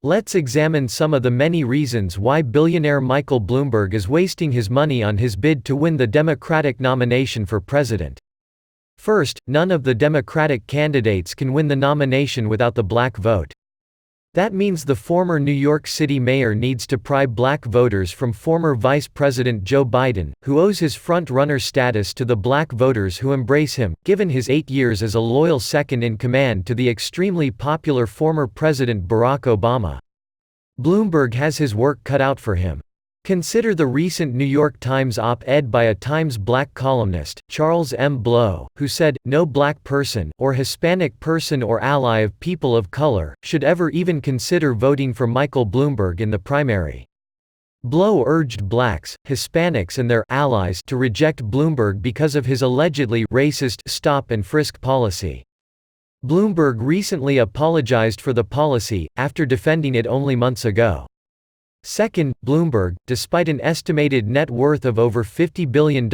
Let's examine some of the many reasons why billionaire Michael Bloomberg is wasting his money on his bid to win the Democratic nomination for president. First, none of the Democratic candidates can win the nomination without the black vote. That means the former New York City mayor needs to pry black voters from former Vice President Joe Biden, who owes his front-runner status to the black voters who embrace him, given his 8 years as a loyal second-in-command to the extremely popular former President Barack Obama. Bloomberg has his work cut out for him. Consider the recent New York Times op-ed by a Times Black columnist, Charles M. Blow, who said, "No black person, or Hispanic person or ally of people of color, should ever even consider voting for Michael Bloomberg in the primary." Blow urged blacks, Hispanics and their allies to reject Bloomberg because of his allegedly racist stop and frisk policy. Bloomberg recently apologized for the policy, after defending it only months ago. Second, Bloomberg, despite an estimated net worth of over $50 billion,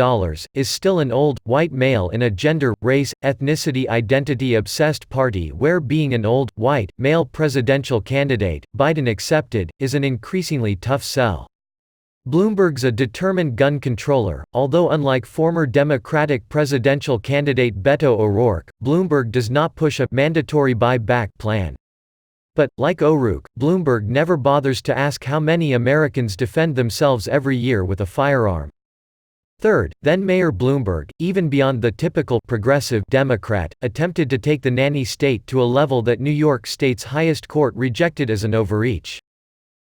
is still an old, white male in a gender, race, ethnicity identity-obsessed party where being an old, white, male presidential candidate, Biden accepted, is an increasingly tough sell. Bloomberg's a determined gun controller, although unlike former Democratic presidential candidate Beto O'Rourke, Bloomberg does not push a mandatory buy-back plan. But, like O'Rourke, Bloomberg never bothers to ask how many Americans defend themselves every year with a firearm. Third, then-Mayor Bloomberg, even beyond the typical progressive Democrat, attempted to take the nanny state to a level that New York State's highest court rejected as an overreach.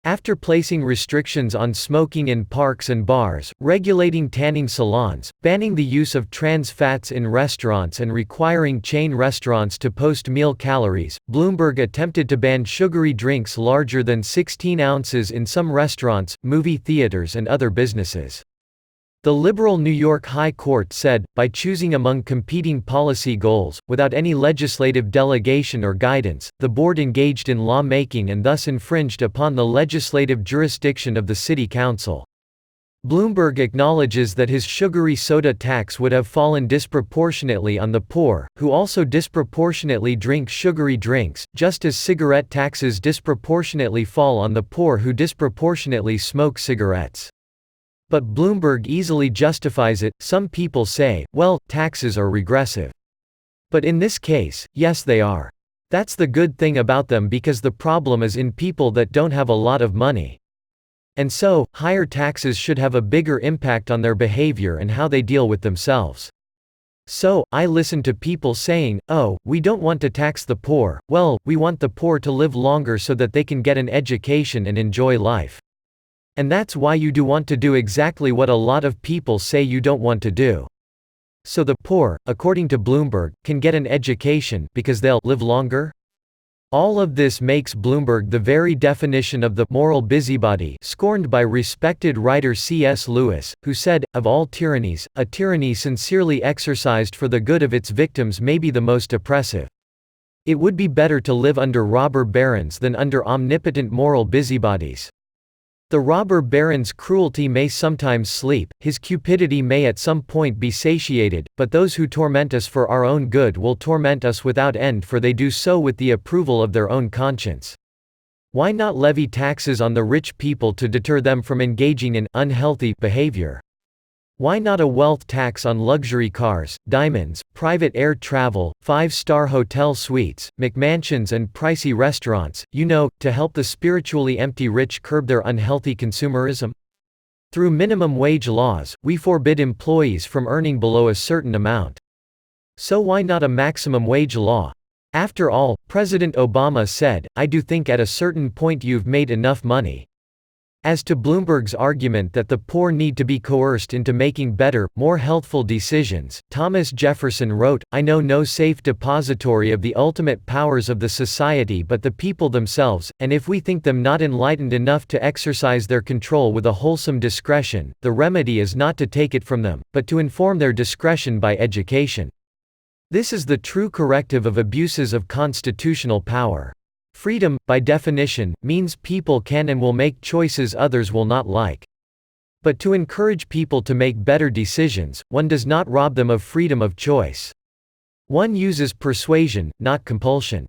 After placing restrictions on smoking in parks and bars, regulating tanning salons, banning the use of trans fats in restaurants and requiring chain restaurants to post meal calories, Bloomberg attempted to ban sugary drinks larger than 16 ounces in some restaurants, movie theaters and other businesses. The liberal New York High Court said, by choosing among competing policy goals, without any legislative delegation or guidance, the board engaged in law-making and thus infringed upon the legislative jurisdiction of the city council. Bloomberg acknowledges that his sugary soda tax would have fallen disproportionately on the poor, who also disproportionately drink sugary drinks, just as cigarette taxes disproportionately fall on the poor who disproportionately smoke cigarettes. But Bloomberg easily justifies it. Some people say, well, taxes are regressive. But in this case, yes they are. That's the good thing about them because the problem is in people that don't have a lot of money. And so, higher taxes should have a bigger impact on their behavior and how they deal with themselves. So, I listen to people saying, oh, we don't want to tax the poor, well, we want the poor to live longer so that they can get an education and enjoy life. And that's why you do want to do exactly what a lot of people say you don't want to do. So the poor, according to Bloomberg, can get an education because they'll live longer? All of this makes Bloomberg the very definition of the moral busybody scorned by respected writer C.S. Lewis, who said, of all tyrannies, a tyranny sincerely exercised for the good of its victims may be the most oppressive. It would be better to live under robber barons than under omnipotent moral busybodies. The robber baron's cruelty may sometimes sleep, his cupidity may at some point be satiated, but those who torment us for our own good will torment us without end, for they do so with the approval of their own conscience. Why not levy taxes on the rich people to deter them from engaging in unhealthy behavior? Why not a wealth tax on luxury cars, diamonds, private air travel, 5-star hotel suites, McMansions and pricey restaurants, to help the spiritually empty rich curb their unhealthy consumerism? Through minimum wage laws, we forbid employees from earning below a certain amount. So why not a maximum wage law? After all, President Obama said, I do think at a certain point you've made enough money. As to Bloomberg's argument that the poor need to be coerced into making better, more healthful decisions, Thomas Jefferson wrote, I know no safe depository of the ultimate powers of the society but the people themselves, and if we think them not enlightened enough to exercise their control with a wholesome discretion, the remedy is not to take it from them, but to inform their discretion by education. This is the true corrective of abuses of constitutional power. Freedom, by definition, means people can and will make choices others will not like. But to encourage people to make better decisions, one does not rob them of freedom of choice. One uses persuasion, not compulsion.